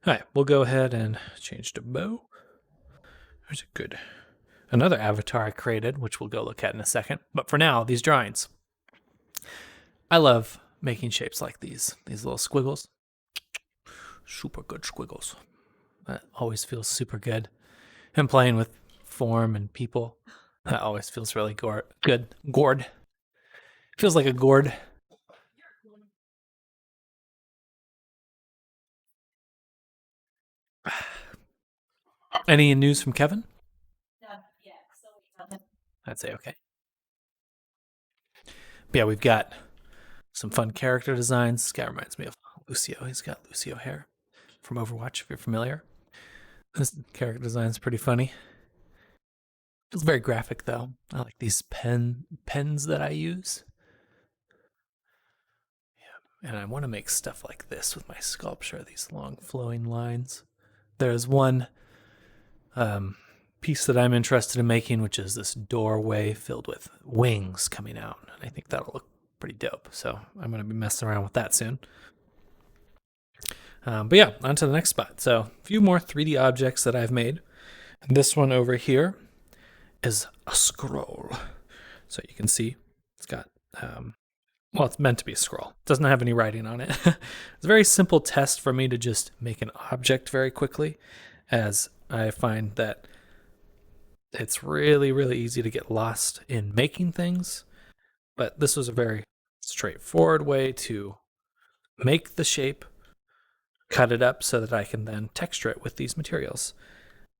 All right, we'll go ahead and change to bow. There's a good, another avatar I created, which we'll go look at in a second. But for now, these drawings. I love making shapes like these little squiggles. Super good squiggles. That always feels super good. And playing with form and people, that always feels really good. Gourd. Feels like a gourd. Any news from Kevin? I'd say okay. But yeah, we've got some fun character designs. This guy reminds me of Lucio. He's got Lucio hair from Overwatch, if you're familiar. This character design is pretty funny. Feels very graphic though. I like these pens that I use. Yeah, and I want to make stuff like this with my sculpture. These long flowing lines. There's one piece that I'm interested in making, which is this doorway filled with wings coming out, and I think that'll look pretty dope. So I'm going to be messing around with that soon. But yeah, on to the next spot. So a few more 3D objects that I've made. This one over here is a scroll. So you can see it's got, well, it's meant to be a scroll. It doesn't have any writing on it. It's a very simple test for me to just make an object very quickly, as I find that it's really, really easy to get lost in making things. But this was a very straightforward way to make the shape, cut it up so that I can then texture it with these materials.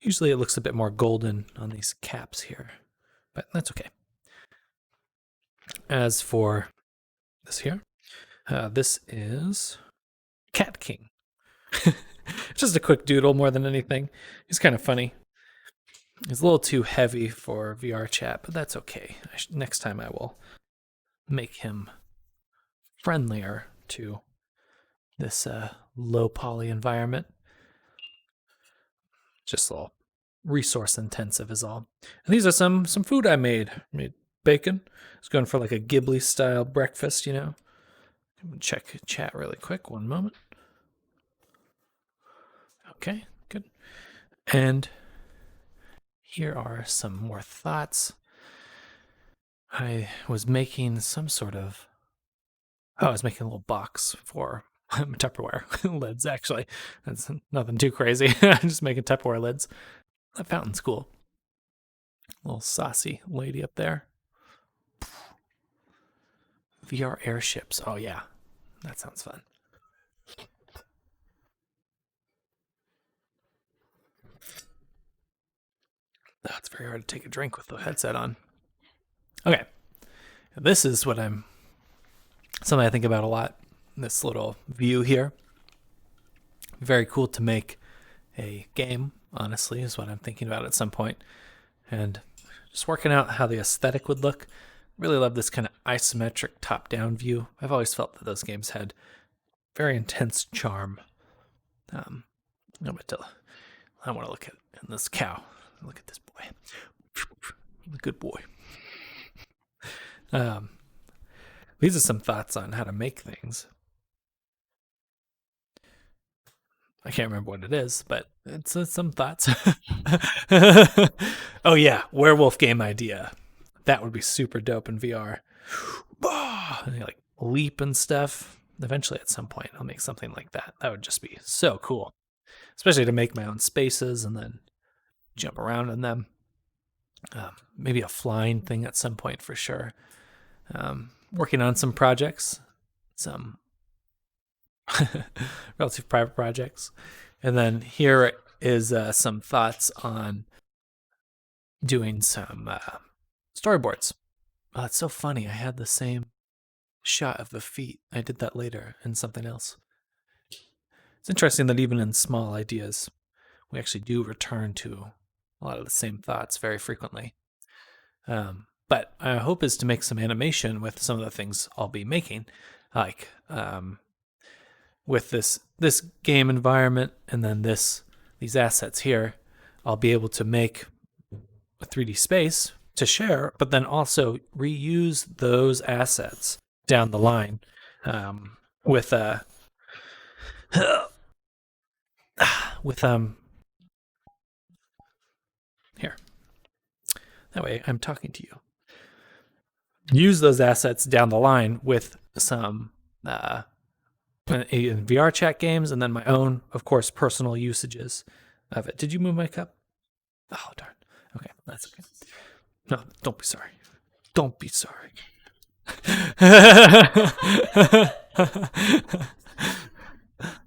Usually it looks a bit more golden on these caps here, but that's okay. As for this here, this is Cat King. Just a quick doodle more than anything. He's kind of funny. He's a little too heavy for VR chat, but that's okay. Next time I will make him friendlier to this low poly environment. Just a little resource intensive is all. And these are some food I made. Made bacon. I was going for like a Ghibli style breakfast, you know. Check chat really quick. One moment. Okay, good. And here are some more thoughts. I was making some sort of, I was making a little box for Tupperware lids, actually. That's nothing too crazy. I'm just making Tupperware lids. That fountain's cool. Little saucy lady up there. VR airships. Oh, yeah. That sounds fun. Oh, it's very hard to take a drink with the headset on. Okay. This is something I think about a lot. This little view here. Very cool to make a game, honestly, is what I'm thinking about at some point. And just working out how the aesthetic would look. Really love this kind of isometric top-down view. I've always felt that those games had very intense charm. I want to look at this cow. Look at this boy. A good boy. These are some thoughts on how to make things. I can't remember what it is, but it's some thoughts. Oh yeah, werewolf game idea. That would be super dope in VR. And like leap and stuff. Eventually, at some point, I'll make something like that. That would just be so cool, especially to make my own spaces and then jump around in them. Maybe a flying thing at some point for sure. Working on some projects, some relative private projects. And then here is some thoughts on doing some storyboards. Oh, it's so funny. I had the same shot of the feet. I did that later in something else. It's interesting that even in small ideas, we actually do return to a lot of the same thoughts very frequently. But my hope is to make some animation with some of the things I'll be making, like with this game environment and then these assets here. I'll be able to make a 3D space to share, but then also reuse those assets down the line with with here. That way I'm talking to you. Use those assets down the line with some in VR chat games, and then my own, of course, personal usages of it. Did you move my cup? Oh, darn. Okay, that's okay. No, don't be sorry. Don't be sorry.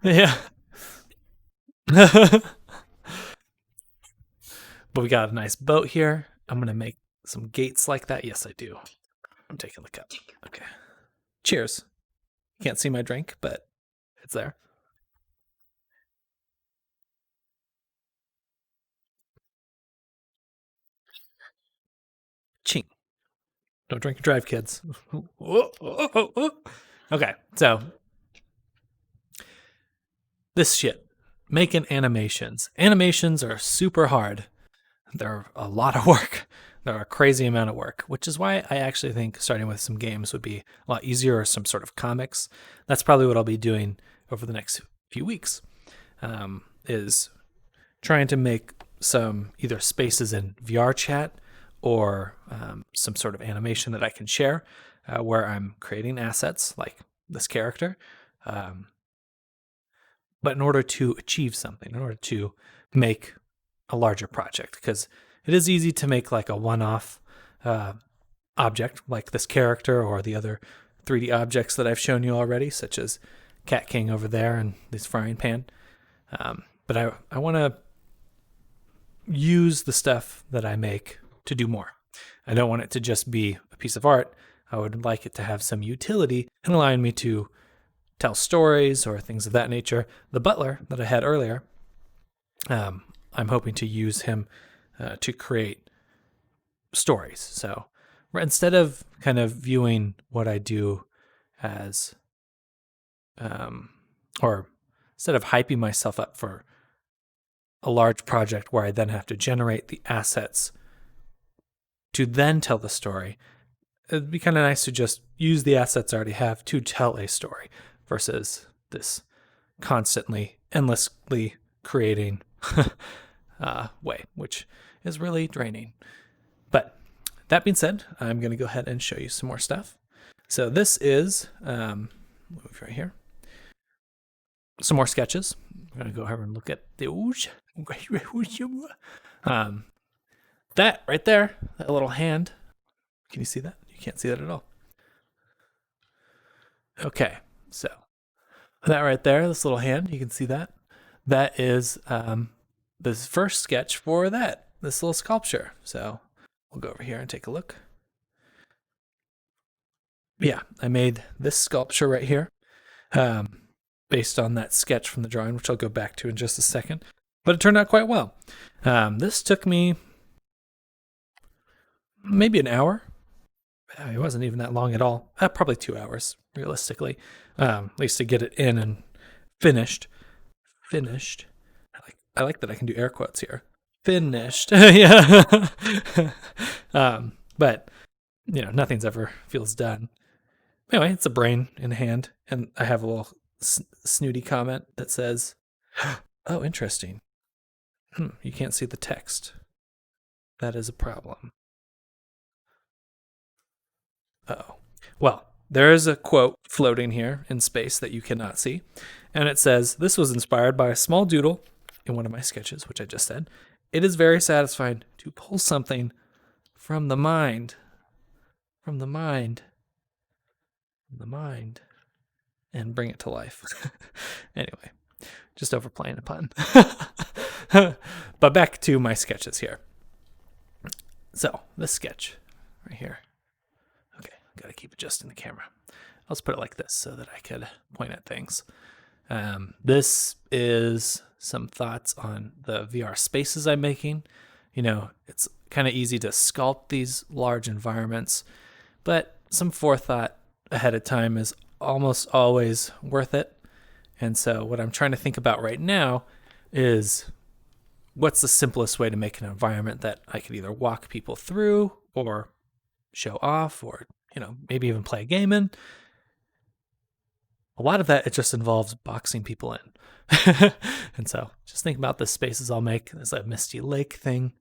Yeah. But we got a nice boat here. I'm going to make some gates like that. Yes, I do. I'm taking the cup. Okay. Cheers. Can't see my drink, but it's there. Ching. Don't drink and drive, kids. Okay, so this shit. Making animations. Animations are super hard. They're a lot of work. They're a crazy amount of work, which is why I actually think starting with some games would be a lot easier, or some sort of comics. That's probably what I'll be doing over the next few weeks, is trying to make some either spaces in VR chat or some sort of animation that I can share where I'm creating assets like this character. But in order to achieve something, in order to make a larger project, because it is easy to make like a one-off object like this character or the other 3D objects that I've shown you already, such as Cat King over there and this frying pan. But I want to use the stuff that I make to do more. I don't want it to just be a piece of art. I would like it to have some utility and allowing me to tell stories or things of that nature. The butler that I had earlier, I'm hoping to use him to create stories. So instead of kind of viewing what I do as, or instead of hyping myself up for a large project where I then have to generate the assets to then tell the story, it'd be kind of nice to just use the assets I already have to tell a story versus this constantly, endlessly creating way, which is really draining. But that being said, I'm going to go ahead and show you some more stuff. So this is, move right here, some more sketches. I'm going to go ahead and look at those. That right there, that little hand. Can you see that? You can't see that at all. Okay, so that right there, this little hand, you can see that. That is the first sketch for this little sculpture. So we'll go over here and take a look. Yeah, I made this sculpture right here based on that sketch from the drawing, which I'll go back to in just a second. But it turned out quite well. This took me maybe an hour. It wasn't even that long at all. Probably 2 hours, realistically, at least to get it in and finished. Finished. I like that I can do air quotes here. Finished. Yeah. But nothing's ever feels done. Anyway, it's a brain in hand, and I have a little snooty comment that says, "Oh, interesting. You can't see the text. That is a problem." Uh-oh. Well, there is a quote floating here in space that you cannot see, and it says, "This was inspired by a small doodle in one of my sketches," which I just said. "It is very satisfying to pull something from the mind, from the mind, from the mind, and bring it to life." Anyway, just overplaying a pun. But back to my sketches here. So this sketch right here. Okay, gotta keep adjusting the camera. Let's put it like this so that I could point at things. This is some thoughts on the VR spaces I'm making. It's kind of easy to sculpt these large environments, but some forethought ahead of time is almost always worth it. And so what I'm trying to think about right now is what's the simplest way to make an environment that I could either walk people through or show off or, maybe even play a game in, a lot of that, it just involves boxing people in. And so just think about the spaces I'll make. There's a Misty Lake thing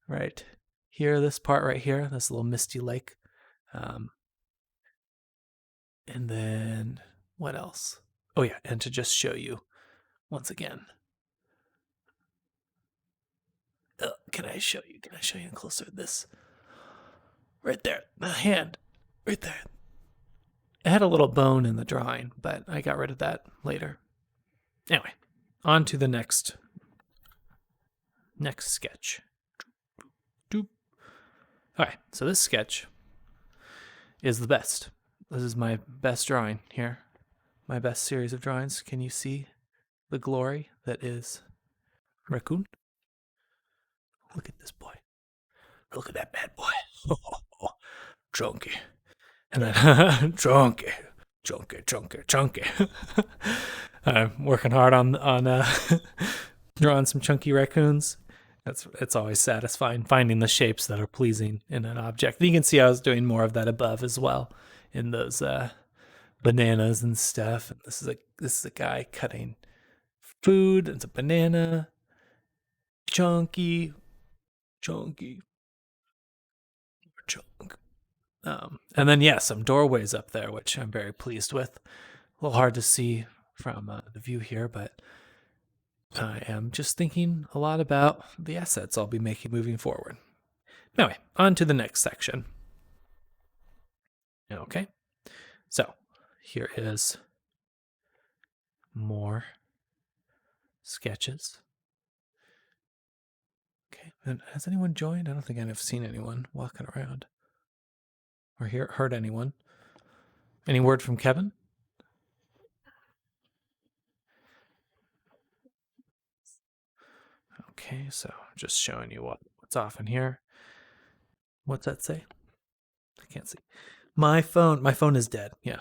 right here, this part right here, this little Misty Lake. And then what else? Oh yeah, and to just show you once again. Can I show you closer? This right there, the hand, right there. It had a little bone in the drawing, but I got rid of that later. Anyway, on to the next sketch. All right, so this sketch is the best. This is my best drawing here, my best series of drawings. Can you see the glory that is Raccoon? Look at this boy. Look at that bad boy. Chunky. And then chunky. I'm working hard on drawing some chunky raccoons. It's always satisfying finding the shapes that are pleasing in an object. You can see I was doing more of that above as well in those bananas and stuff. And this is a guy cutting food. It's a banana. Chunky. Chunk. And then some doorways up there, which I'm very pleased with. A little hard to see from the view here, but I am just thinking a lot about the assets I'll be making moving forward. Anyway, on to the next section. Okay, so here is more sketches. Okay, and has anyone joined? I don't think I've seen anyone walking around or heard anyone. Any word from Kevin? Okay, so just showing you what's off in here. What's that say? I can't see. My phone is dead. Yeah.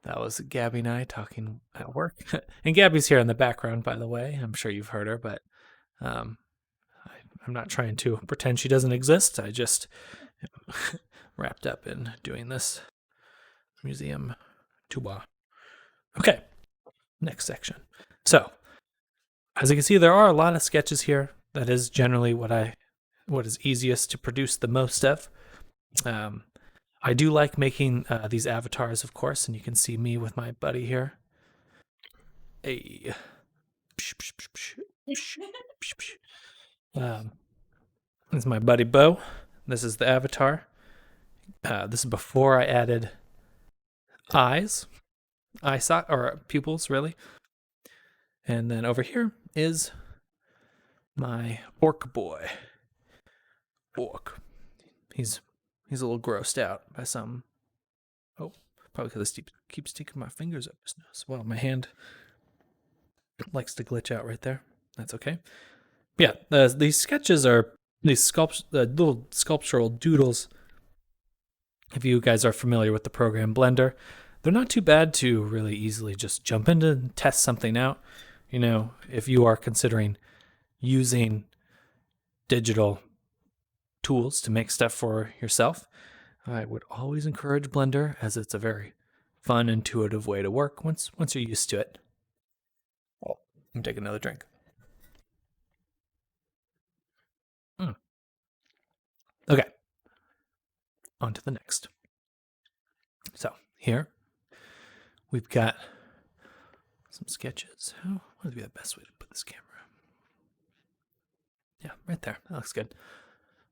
That was Gabby and I talking at work. And Gabby's here in the background, by the way. I'm sure you've heard her, but I'm not trying to pretend she doesn't exist. I just wrapped up in doing this museum tour. Okay, next section. So, as you can see, there are a lot of sketches here. That is generally what is easiest to produce the most of. I do like making these avatars, of course, and you can see me with my buddy here. Hey. This is my buddy Bo. This is the avatar. This is before I added pupils, really. And then over here is my orc boy. Orc. He's a little grossed out by some. Oh, probably because I keep sticking my fingers up his nose. Well, my hand likes to glitch out right there. That's okay. Yeah, these sketches are these little sculptural doodles. If you guys are familiar with the program Blender, they're not too bad to really easily just jump into and test something out. You know, if you are considering using digital tools to make stuff for yourself, I would always encourage Blender, as it's a very fun, intuitive way to work once you're used to it. Oh, let me take another drink. Okay, on to the next. So here we've got some sketches. What would be the best way to put this camera? Yeah, right there. That looks good.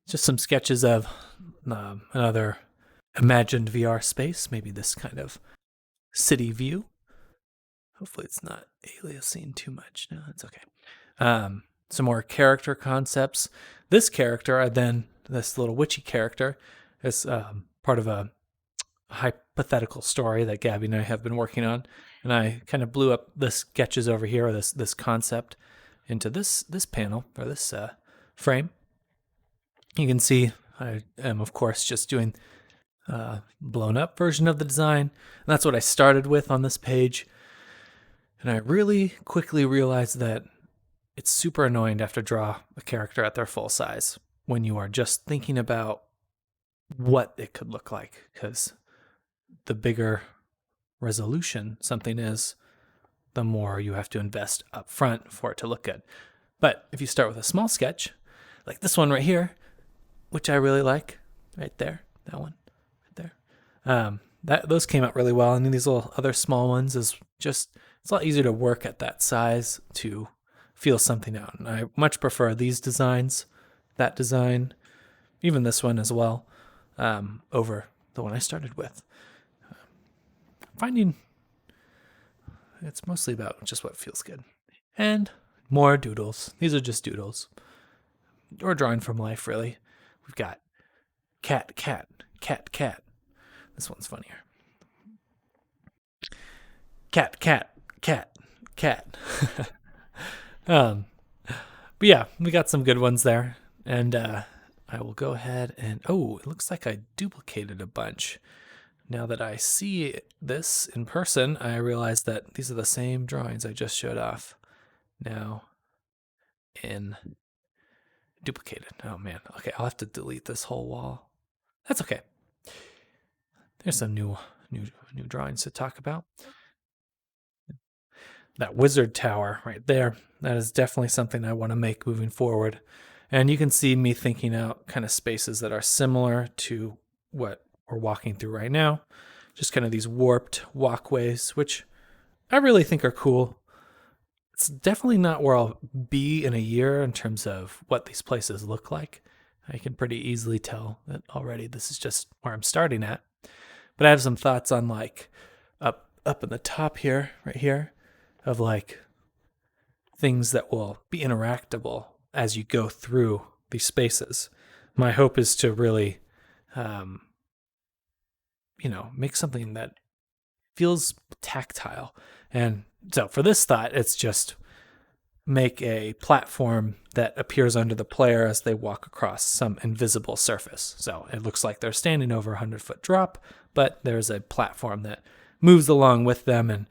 Just some sketches of another imagined VR space, maybe this kind of city view. Hopefully it's not aliasing too much. No, it's okay. Some more character concepts. This character, this little witchy character, is part of a hypothetical story that Gabby and I have been working on. And I kind of blew up the sketches over here, or this concept, into this panel, or this frame. You can see I am, of course, just doing a blown up version of the design. And that's what I started with on this page. And I really quickly realized that it's super annoying to have to draw a character at their full size when you are just thinking about what it could look like, because the bigger resolution something is, the more you have to invest up front for it to look good. But if you start with a small sketch, like this one right here, which I really like, right there, that one, right there, those came out really well. And then these little other small ones is just, it's a lot easier to work at that size to feel something out. And I much prefer these designs, that design, even this one as well, over the one I started with. Finding it's mostly about just what feels good. And more doodles. These are just doodles. Or drawing from life, really. We've got cat, cat, cat, cat. This one's funnier. Cat, cat, cat, cat. But yeah, we got some good ones there. And I will go ahead and, oh, it looks like I duplicated a bunch. Now that I see this in person, I realize that these are the same drawings I just showed off. Now in duplicated. Oh man. Okay, I'll have to delete this whole wall. That's okay. There's some new drawings to talk about. That wizard tower right there. That is definitely something I want to make moving forward. And you can see me thinking out kind of spaces that are similar to what we're walking through right now. Just kind of these warped walkways, which I really think are cool. It's definitely not where I'll be in a year in terms of what these places look like. I can pretty easily tell that already this is just where I'm starting at. But I have some thoughts on like up in the top here, right here, of like things that will be interactable as you go through these spaces. My hope is to really, make something that feels tactile. And so for this thought, it's just make a platform that appears under the player as they walk across some invisible surface. So it looks like they're standing over a 100-foot drop, but there's a platform that moves along with them, and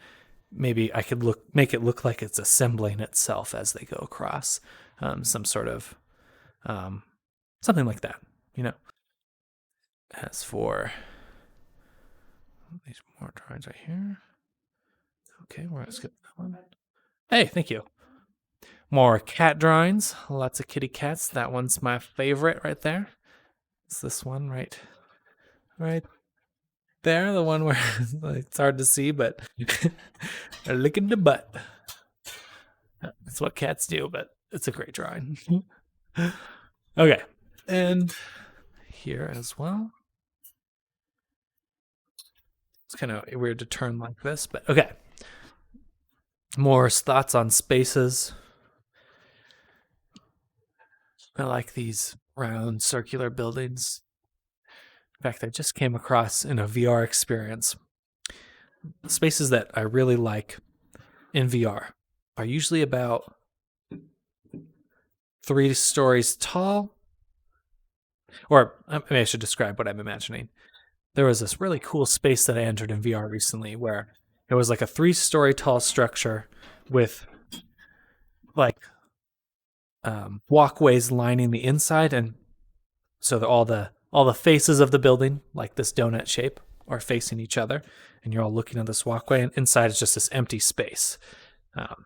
maybe I could make it look like it's assembling itself as they go across. Some sort of something like that, As for these more drawings right here. Okay, we're gonna skip that one. Hey, thank you. More cat drawings. Lots of kitty cats. That one's my favorite right there. It's this one right there. The one where it's hard to see, but they're licking the butt. That's what cats do, but it's a great drawing. Okay, and here as well. It's kind of weird to turn like this, but okay. More thoughts on spaces. I like these round circular buildings. In fact, I just came across in a VR experience. Spaces that I really like in VR are usually about 3 stories tall. Or maybe I should describe what I'm imagining. There was this really cool space that I entered in VR recently where it was like a 3-story tall structure with like walkways lining the inside, and so that all the faces of the building, like this donut shape, are facing each other, and you're all looking at this walkway, and inside is just this empty space. I'll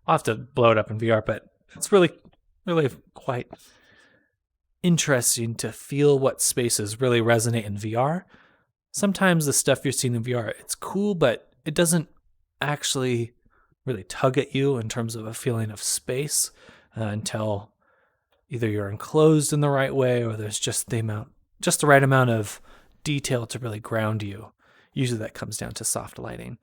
have to blow it up in VR, but it's really, really quite interesting to feel what spaces really resonate in VR. Sometimes the stuff you're seeing in VR, it's cool, but it doesn't actually really tug at you in terms of a feeling of space until either you're enclosed in the right way or there's just the right amount of detail to really ground you. Usually that comes down to soft lighting.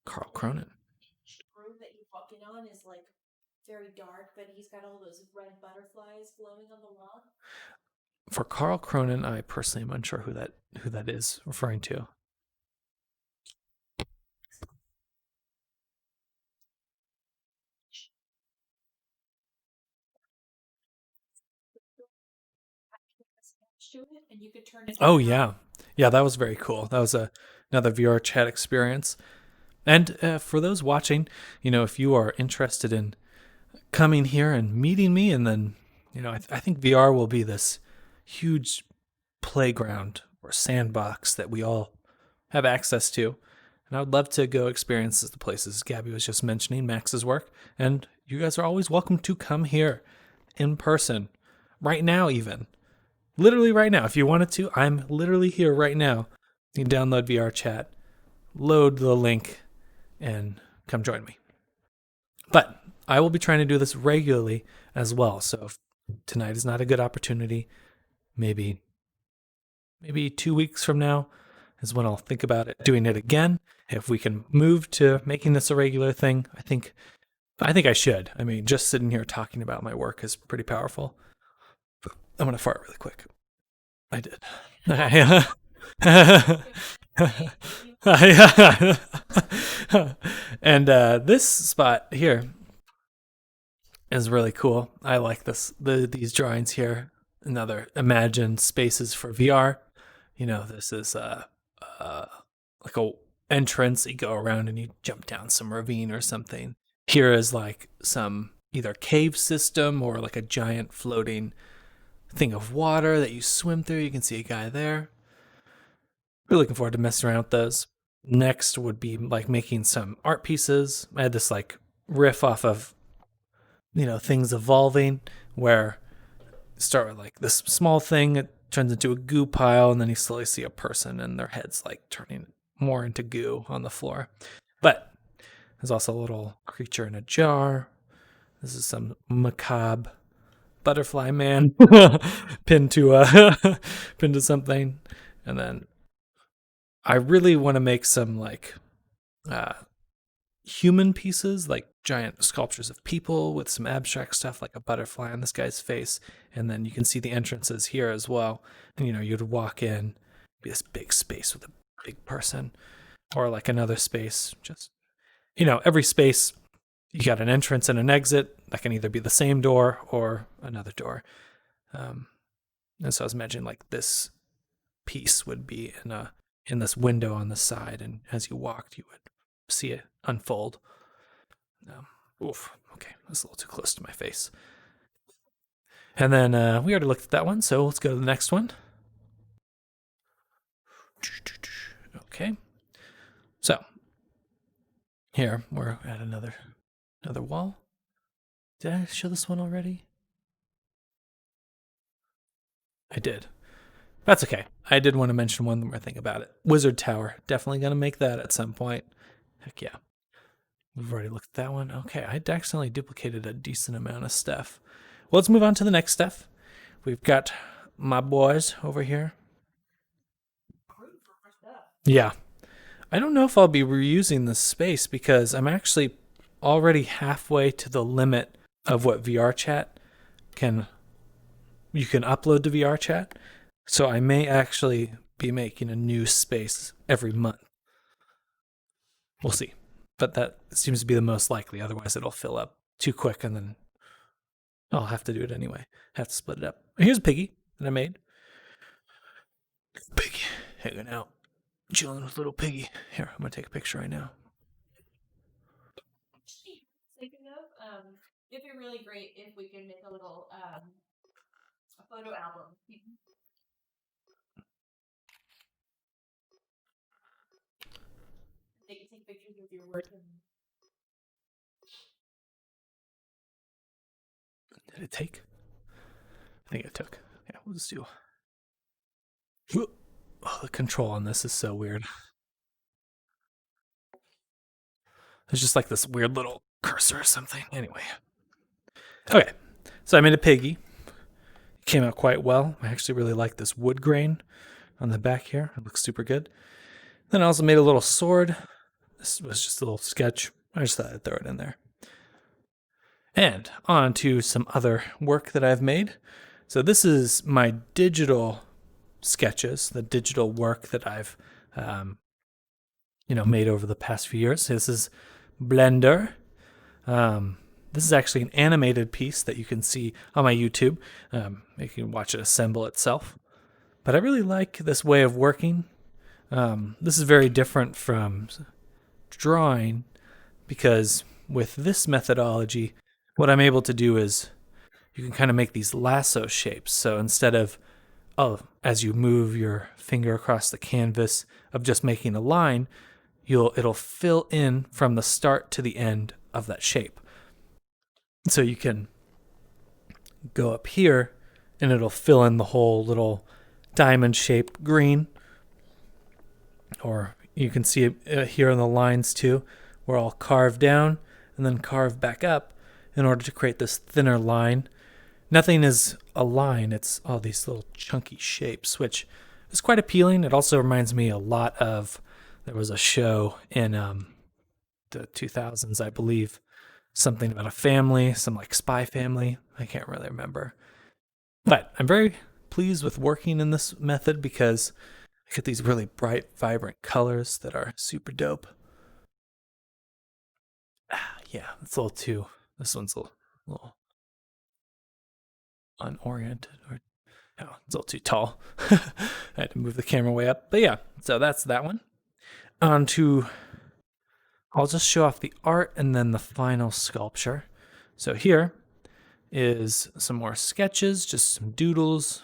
Carl Cronin. The room that you walk in on is like very dark, but he's got all those red butterflies glowing on the wall. For Carl Cronin, I personally am unsure who that is referring to. And you could turn it. Oh yeah, that was very cool. That was another VR chat experience. And for those watching, if you are interested in coming here and meeting me, and then I think VR will be this huge playground or sandbox that we all have access to. And I would love to go experience the places Gabby was just mentioning, Max's work. And you guys are always welcome to come here in person, right now even. Literally right now. If you wanted to, I'm literally here right now. You can download VR Chat, load the link, and come join me. But I will be trying to do this regularly as well. So if tonight is not a good opportunity, maybe 2 weeks from now is when I'll think about it, doing it again. If we can move to making this a regular thing, I think I should. I mean, just sitting here talking about my work is pretty powerful. I'm going to fart really quick. I did. And this spot here is really cool. I like this. These drawings here. Another imagined spaces for VR. You know, this is like a entrance. You go around and you jump down some ravine or something. Here is like some either cave system or like a giant floating thing of water that you swim through. You can see a guy there. Really looking forward to messing around with those. Next would be like making some art pieces. I had this like riff off of, you know, things evolving, where you start with like this small thing, it turns into a goo pile, and then you slowly see a person and their head's like turning more into goo on the floor. But there's also a little creature in a jar. This is some macabre butterfly man pinned to something. And then I really want to make some like human pieces, like giant sculptures of people with some abstract stuff like a butterfly on this guy's face. And then you can see the entrances here as well. And, you know, you'd walk in, be this big space with a big person, or like another space. Just, you know, every space, you got an entrance and an exit that can either be the same door or another door. And so I was imagining like this piece would be in this window on the side, and as you walked, you would see it unfold. Okay, that's a little too close to my face. And then we already looked at that one, so let's go to the next one. Okay, so here we're at another wall. Did I show this one already? I did. That's okay. I did want to mention one more thing about it. Wizard Tower. Definitely going to make that at some point. Heck yeah. We've already looked at that one. Okay, I accidentally duplicated a decent amount of stuff. Well, let's move on to the next stuff. We've got my boys over here. Yeah. I don't know if I'll be reusing this space because I'm actually already halfway to the limit of what VR Chat you can upload to VR Chat. So I may actually be making a new space every month. We'll see. But that seems to be the most likely. Otherwise, it'll fill up too quick, and then I'll have to do it anyway. Have to split it up. Here's a piggy that I made. Piggy hanging out, chilling with little piggy. Here, I'm going to take a picture right now. Thinking of, it'd be really great if we could make a little a photo album. They can take pictures of your work. Did it take? I think it took. Yeah, we'll just do. Oh, the control on this is so weird. There's just like this weird little cursor or something. Anyway. Okay, so I made a piggy. It came out quite well. I actually really like this wood grain on the back here. It looks super good. Then I also made a little sword. This was just a little sketch. I just thought I'd throw it in there. And on to some other work that I've made. So this is my digital sketches, the digital work that I've made over the past few years. This is Blender. This is actually an animated piece that you can see on my YouTube. You can watch it assemble itself. But I really like this way of working. This is very different from drawing, because with this methodology, what I'm able to do is you can kind of make these lasso shapes. So instead of, as you move your finger across the canvas of just making a line, it'll fill in from the start to the end of that shape. So you can go up here and it'll fill in the whole little diamond shaped green. Or you can see it here on the lines too, where I'll carve down and then carve back up in order to create this thinner line. Nothing is a line, it's all these little chunky shapes, which is quite appealing. It also reminds me a lot of, there was a show in the 2000s, I believe, something about a family, some like spy family. I can't really remember. But I'm very pleased with working in this method because I get these really bright, vibrant colors that are super dope. Yeah, it's a little too, this one's a little unoriented, or no, it's a little too tall. I had to move the camera way up. But yeah, so that's that one. On to, I'll just show off the art and then the final sculpture. So here is some more sketches, just some doodles,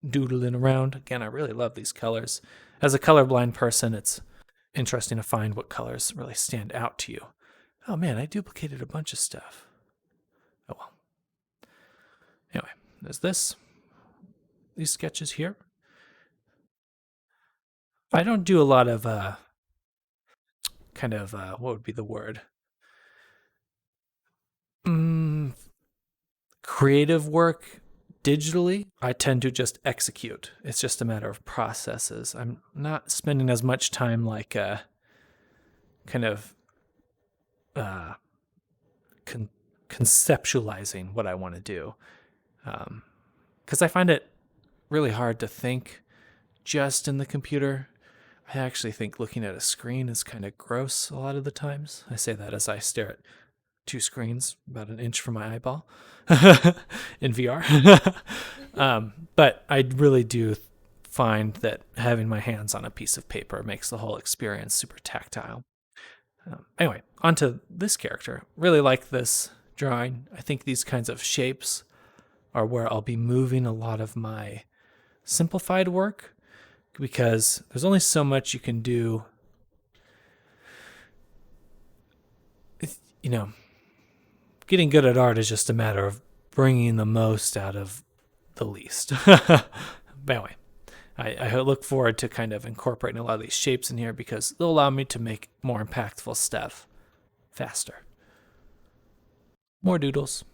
doodling around. Again, I really love these colors. As a colorblind person, it's interesting to find what colors really stand out to you. Oh man, I duplicated a bunch of stuff. Oh well. Anyway, there's these sketches here. I don't do a lot of what would be the word? Creative work digitally. I tend to just execute. It's just a matter of processes. I'm not spending as much time like conceptualizing what I want to do, because I find it really hard to think just in the computer. I actually think looking at a screen is kind of gross a lot of the times. I say that as I stare at two screens about an inch from my eyeball in VR. But I really do find that having my hands on a piece of paper makes the whole experience super tactile. Anyway, onto this character. Really like this drawing. I think these kinds of shapes are where I'll be moving a lot of my simplified work, because there's only so much you can do. You know, getting good at art is just a matter of bringing the most out of the least. But anyway, I look forward to kind of incorporating a lot of these shapes in here because they'll allow me to make more impactful stuff faster. More doodles.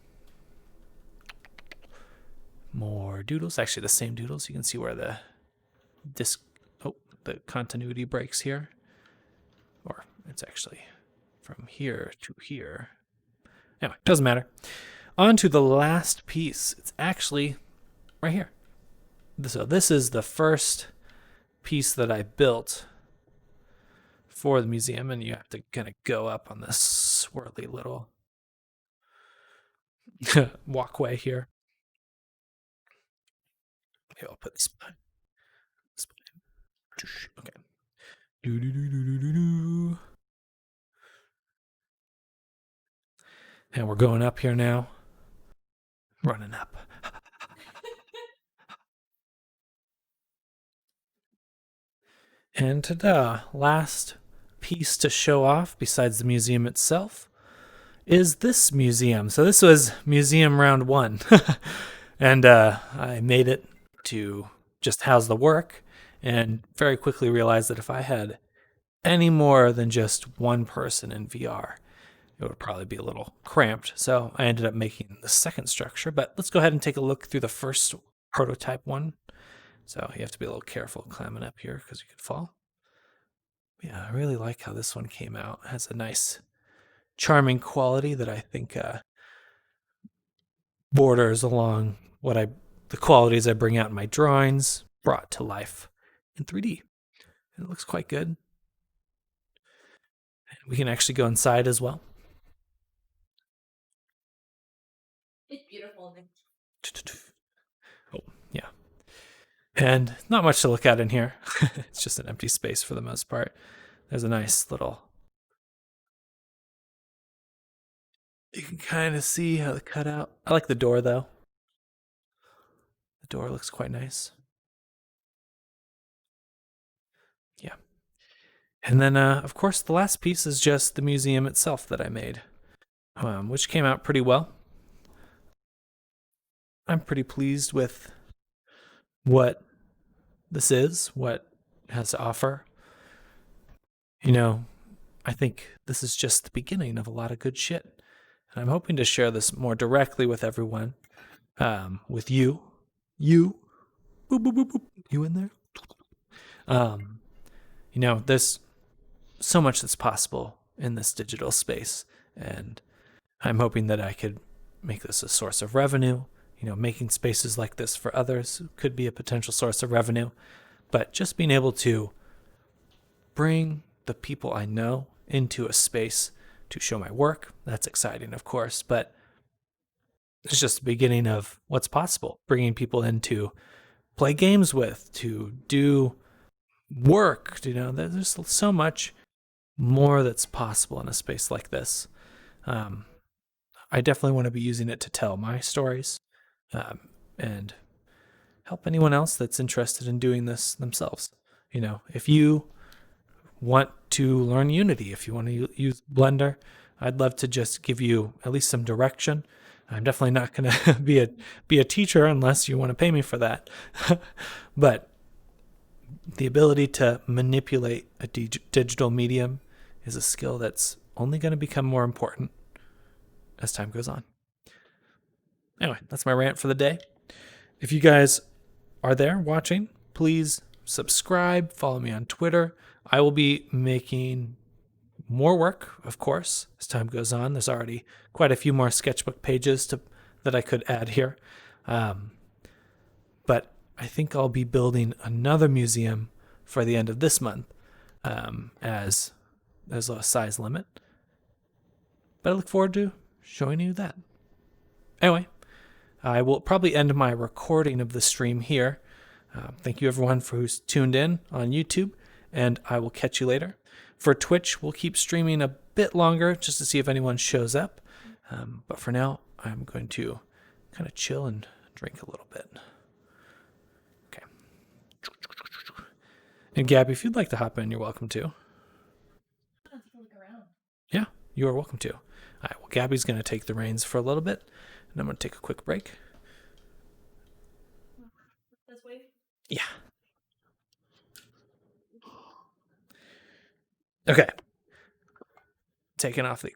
More doodles. Actually, the same doodles. You can see where the continuity breaks here. Or it's actually from here to here. Anyway, doesn't matter. On to the last piece. It's actually right here. So this is the first piece that I built for the museum, and you have to kind of go up on this swirly little walkway here. Here, I'll put this behind. Okay. And we're going up here now. Running up. And ta-da! Last piece to show off, besides the museum itself, is this museum. So this was museum round 1. And I made it to just house the work, and very quickly realized that if I had any more than just one person in VR, it would probably be a little cramped. So I ended up making the second structure. But let's go ahead and take a look through the first prototype one. So you have to be a little careful climbing up here because you could fall. Yeah, I really like how this one came out. It has a nice, charming quality that I think borders along the qualities I bring out in my drawings, brought to life in 3D. And it looks quite good. We can actually go inside as well. It's beautiful. Oh, yeah. And not much to look at in here. It's just an empty space for the most part. There's a nice little... You can kind of see how the cutout... I like the door, though. The door looks quite nice. And then, of course, the last piece is just the museum itself that I made, which came out pretty well. I'm pretty pleased with what this is, what it has to offer. You know, I think this is just the beginning of a lot of good shit. And I'm hoping to share this more directly with everyone, with you, boop, boop, boop, boop, you in there? There's so much that's possible in this digital space, and I'm hoping that I could make this a source of revenue. Making spaces like this for others could be a potential source of revenue, but just being able to bring the people I know into a space to show my work, that's exciting, of course, but it's just the beginning of what's possible. Bringing people in to play games with, to do work, there's so much more that's possible in a space like this. I definitely want to be using it to tell my stories, and help anyone else that's interested in doing this themselves. If you want to learn Unity, if you want to use Blender, I'd love to just give you at least some direction. I'm definitely not going to be a teacher unless you want to pay me for that. But the ability to manipulate a digital medium is a skill that's only going to become more important as time goes on. Anyway, that's my rant for the day. If you guys are there watching, please subscribe, follow me on Twitter. I will be making more work, of course, as time goes on. There's already quite a few more sketchbook pages that I could add here. But I think I'll be building another museum for the end of this month, as there's a size limit. But I look forward to showing you that. Anyway, I will probably end my recording of the stream here. Thank you everyone for who's tuned in on YouTube, and I will catch you later. For Twitch, we'll keep streaming a bit longer just to see if anyone shows up. But for now, I'm going to kind of chill and drink a little bit. Okay. And Gabby, if you'd like to hop in, you're welcome to. Yeah, you are welcome to. All right, well, Gabby's going to take the reins for a little bit, and I'm going to take a quick break. Let's wait. Yeah. Okay. Taking off the